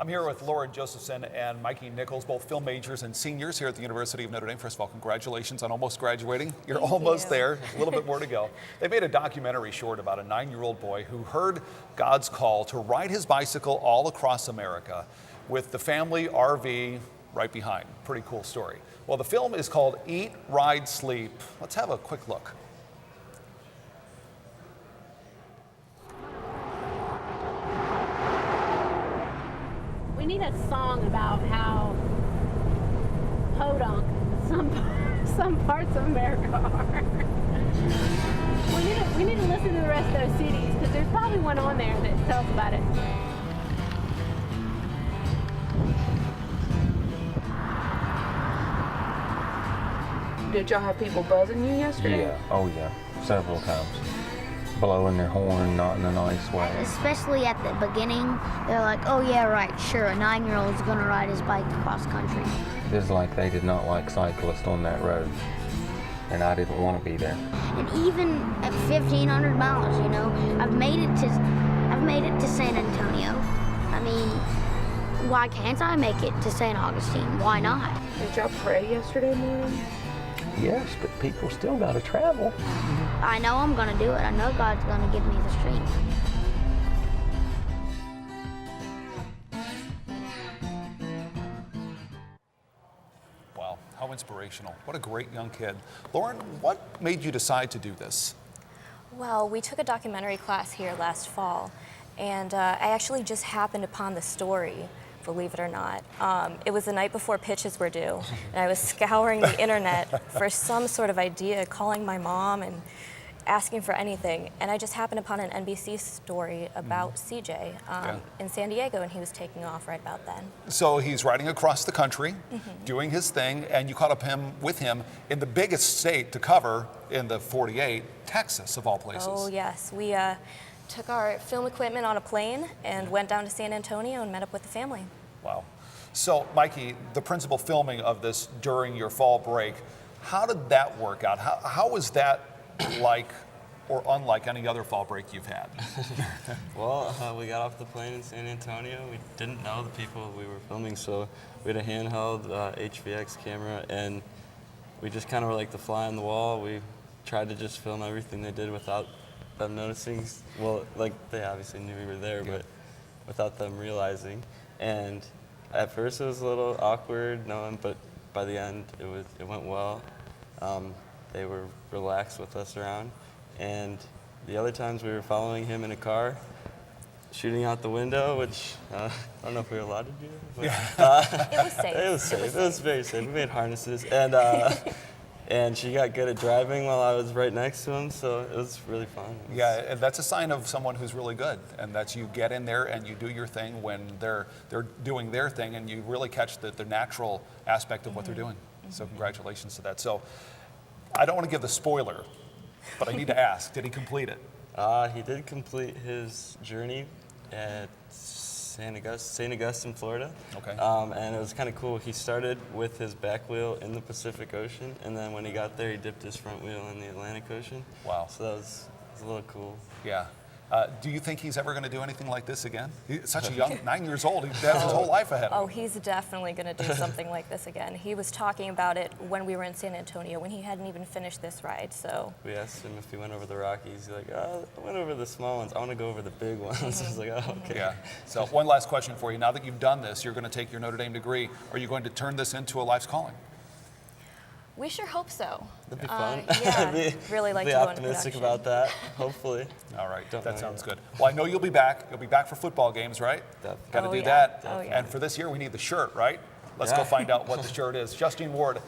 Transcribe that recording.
I'm here with Lauren Josephson and Mikey Nichols, both film majors and seniors here at the University of Notre Dame. First of all, congratulations on almost graduating. You're almost there, a little bit more to go. They made a documentary short about a 9-year-old boy who heard God's call to ride his bicycle all across America with the family RV right behind. Pretty cool story. Well, the film is called Eat, Ride, Sleep. Let's have a quick look. We need a song about how podunk some parts of America are. We need to listen to the rest of those cities because there's probably one on there that tells about it. Did y'all have people buzzing you yesterday? Yeah, oh yeah, several times. Blowing their horn, not in a nice way. Especially at the beginning, they're like, oh yeah, right, sure, a 9-year-old's gonna ride his bike across country. It's like they did not like cyclists on that road, and I didn't want to be there. And even at 1,500 miles, you know, I've made it to San Antonio. I mean, why can't I make it to St. Augustine? Why not? Did y'all pray yesterday morning? Yes, but people still got to travel. I know I'm gonna do it. I know God's gonna give me the strength. Wow, how inspirational. What a great young kid. Lauren, what made you decide to do this? Well, we took a documentary class here last fall, and I actually just happened upon the story, believe it or not. It was the night before pitches were due, and I was scouring the internet for some sort of idea, calling my mom and asking for anything, and I just happened upon an NBC story about CJ in San Diego, and he was taking off right about then. So he's riding across the country, doing his thing, and you caught up with him in the biggest state to cover in the 48, Texas, of all places. Oh yes, we took our film equipment on a plane and went down to San Antonio and met up with the family. Wow. So, Mikey, the principal filming of this during your fall break, how did that work out? How was that like or unlike any other fall break you've had? Well, we got off the plane in San Antonio. We didn't know the people we were filming, so we had a handheld HVX camera, and we just kind of were like the fly on the wall. We tried to just film everything they did without them noticing. Well, like they obviously knew we were there, but without them realizing. And at first it was a little awkward, but by the end it went well. They were relaxed with us around, and the other times we were following him in a car, shooting out the window, which I don't know if we were allowed to do that. But, It was safe. It was safe. It was very safe. We made harnesses, and she got good at driving while I was right next to him, so it was really fun. Yeah, and that's a sign of someone who's really good, and that's you get in there and you do your thing when they're doing their thing, and you really catch the natural aspect of what they're doing. So congratulations to that. So I don't want to give the spoiler, but I need to ask, did he complete it? He did complete his journey at St. Augustine, Florida. Okay. And it was kind of cool. He started with his back wheel in the Pacific Ocean, and then when he got there, he dipped his front wheel in the Atlantic Ocean. Wow. So that was a little cool. Yeah. Do you think he's ever going to do anything like this again? He's such a young, 9 years old. He has his whole life ahead of him. Oh, he's definitely going to do something like this again. He was talking about it when we were in San Antonio, when he hadn't even finished this ride, so. We asked him if he went over the Rockies. He's like, I went over the small ones. I want to go over the big ones. I was like, oh, okay. Yeah. So one last question for you. Now that you've done this, you're going to take your Notre Dame degree. Are you going to turn this into a life's calling? We sure hope so. That'd be fun. Yeah, really like be to go into optimistic production. about that, hopefully. All right, Don't that know sounds yet. good. Well, I know you'll be back. You'll be back for football games, right? Definitely. Got to Oh, do yeah. that. Oh, yeah. And for this year, we need the shirt, right? Let's go find out what the shirt is. Justine Ward.